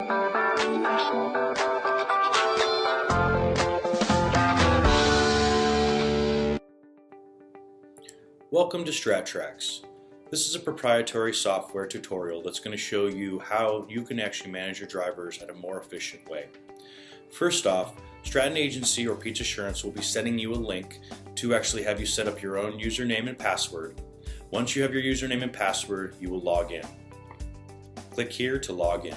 Welcome to Strattrax. This is a proprietary software tutorial that's going to show you how you can actually manage your drivers at a more efficient way. First off, Stratton Agency or Pizzasurance will be sending you a link to actually have you set up your own username and password. Once you have your username and password, you will log in. Click here to log in.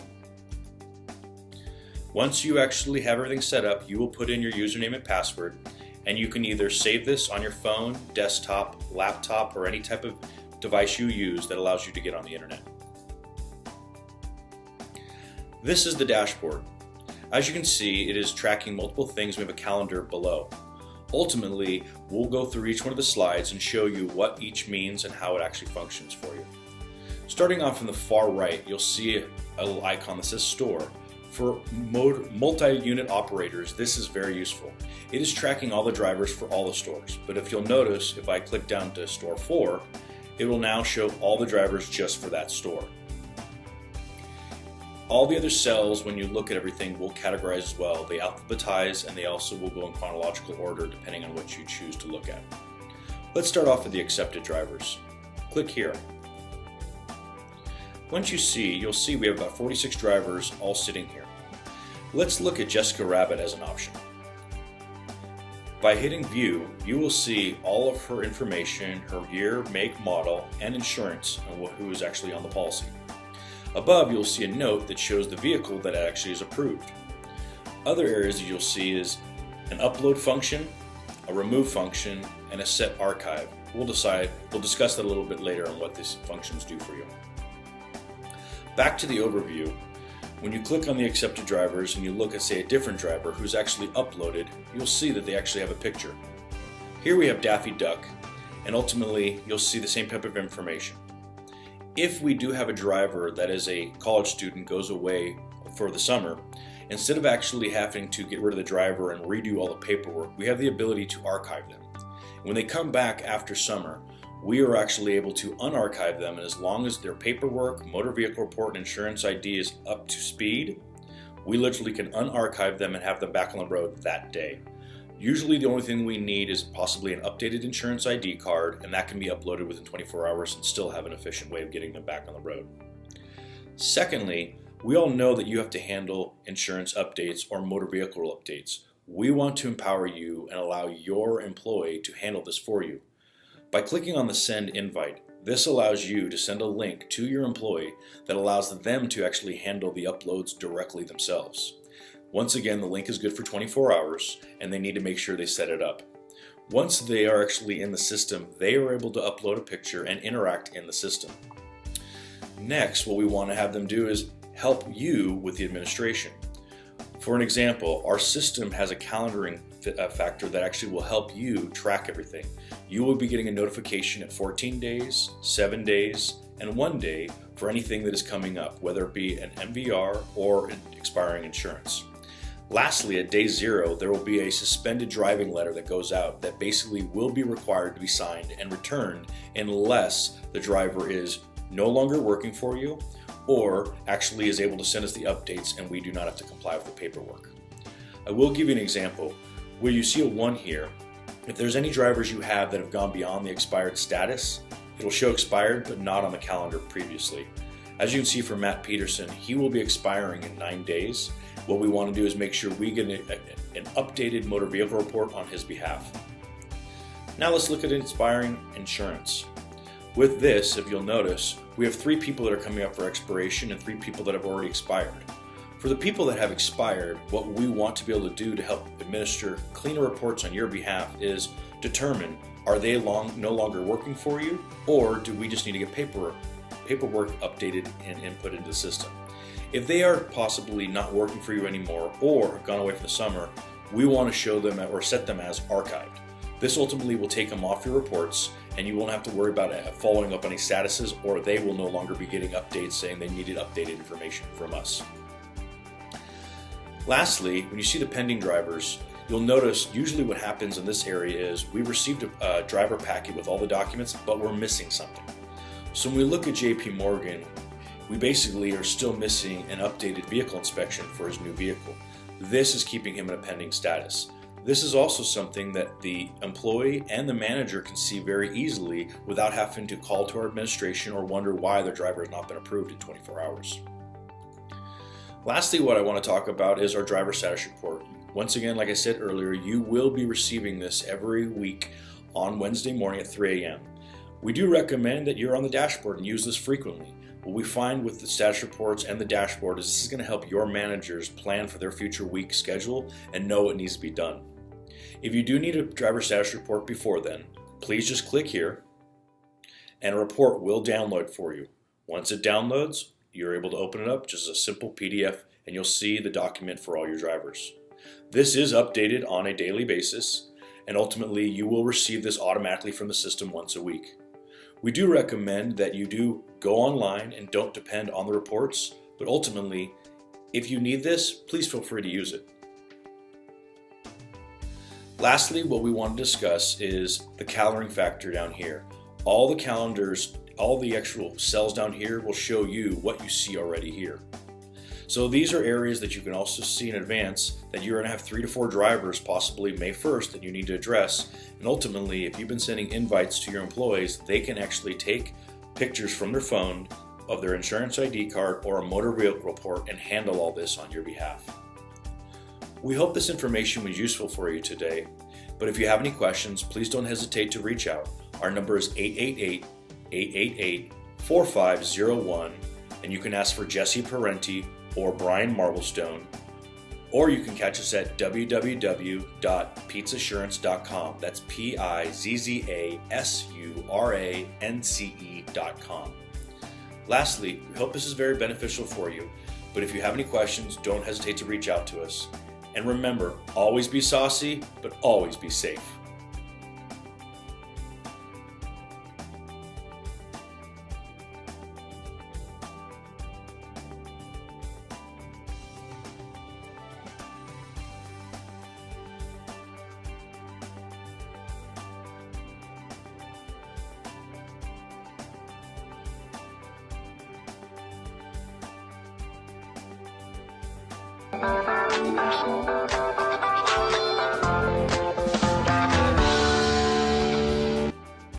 Once you actually have everything set up, you will put in your username and password, and you can either save this on your phone, desktop, laptop, or any type of device you use that allows you to get on the internet. This is the dashboard. As you can see, it is tracking multiple things. We have a calendar below. Ultimately, we'll go through each one of the slides and show you what each means and how it actually functions for you. Starting off in the far right, you'll see a little icon that says Store. For multi-unit operators, this is very useful. It is tracking all the drivers for all the stores. But if you'll notice, if I click down to Store 4, it will now show all the drivers just for that store. All the other cells, when you look at everything, will categorize as well. They alphabetize, and they also will go in chronological order depending on what you choose to look at. Let's start off with the accepted drivers. Click here. Once you'll see we have about 46 drivers all sitting here. Let's look at Jessica Rabbit as an option. By hitting view, you will see all of her information, her year, make, model, and insurance, and who is actually on the policy. Above, you'll see a note that shows the vehicle that actually is approved. Other areas that you'll see is an upload function, a remove function, and a set archive. We'll discuss that a little bit later on what these functions do for you. Back to the overview, when you click on the accepted drivers and you look at, say, a different driver who's actually uploaded, you'll see that they actually have a picture. Here we have Daffy Duck, and ultimately you'll see the same type of information. If we do have a driver that is a college student, goes away for the summer, instead of actually having to get rid of the driver and redo all the paperwork, we have the ability to archive them. When they come back after summer, we are actually able to unarchive them, and as long as their paperwork, motor vehicle report, and insurance ID is up to speed, we literally can unarchive them and have them back on the road that day. Usually the only thing we need is possibly an updated insurance ID card, and that can be uploaded within 24 hours and still have an efficient way of getting them back on the road. Secondly, we all know that you have to handle insurance updates or motor vehicle updates. We want to empower you and allow your employee to handle this for you. By clicking on the Send Invite, this allows you to send a link to your employee that allows them to actually handle the uploads directly themselves. Once again, the link is good for 24 hours, and they need to make sure they set it up. Once they are actually in the system, they are able to upload a picture and interact in the system. Next, what we want to have them do is help you with the administration. For an example, our system has a calendaring factor that actually will help you track everything. You will be getting a notification at 14 days, 7 days, and 1 day for anything that is coming up, whether it be an MVR or an expiring insurance. Lastly, at day 0, there will be a suspended driving letter that goes out that basically will be required to be signed and returned unless the driver is no longer working for you or actually is able to send us the updates and we do not have to comply with the paperwork. I will give you an example. Where you see a 1 here, if there's any drivers you have that have gone beyond the expired status, it'll show expired but not on the calendar previously. As you can see for Matt Peterson, he will be expiring in 9 days. What we want to do is make sure we get an updated motor vehicle report on his behalf. Now let's look at expiring insurance. With this, if you'll notice, we have 3 people that are coming up for expiration and 3 people that have already expired. For the people that have expired, what we want to be able to do to help administer cleaner reports on your behalf is determine, are they no longer working for you, or do we just need to get paperwork updated and input into the system? If they are possibly not working for you anymore or have gone away for the summer, we want to show them or set them as archived. This ultimately will take them off your reports, and you won't have to worry about following up any statuses, or they will no longer be getting updates saying they needed updated information from us. Lastly, when you see the pending drivers, you'll notice usually what happens in this area is we received a driver packet with all the documents, but we're missing something. So when we look at JP Morgan, we basically are still missing an updated vehicle inspection for his new vehicle. This is keeping him in a pending status. This is also something that the employee and the manager can see very easily without having to call to our administration or wonder why their driver has not been approved in 24 hours. Lastly, what I want to talk about is our driver status report. Once again, like I said earlier, you will be receiving this every week on Wednesday morning at 3 a.m. We do recommend that you're on the dashboard and use this frequently. What we find with the status reports and the dashboard is this is going to help your managers plan for their future week schedule and know what needs to be done. If you do need a driver status report before then, please just click here and a report will download for you. Once it downloads, you're able to open it up, just a simple PDF, and you'll see the document for all your drivers. This is updated on a daily basis, and ultimately you will receive this automatically from the system once a week. We do recommend that you do go online and don't depend on the reports, but ultimately, if you need this, please feel free to use it. Lastly, what we want to discuss is the calendaring factor down here. All the calendars, all the actual cells down here will show you what you see already here. So these are areas that you can also see in advance that you're going to have 3 to 4 drivers possibly May 1st that you need to address. And ultimately, if you've been sending invites to your employees, they can actually take pictures from their phone of their insurance ID card or a motor vehicle report and handle all this on your behalf. We hope this information was useful for you today, but if you have any questions, please don't hesitate to reach out. Our number is 888-888-4501, and you can ask for Jesse Parenti or Brian Marblestone, or you can catch us at www.pizzasurance.com. That's Pizzassurance.com. Lastly, we hope this is very beneficial for you, but if you have any questions, don't hesitate to reach out to us. And remember, always be saucy, but always be safe.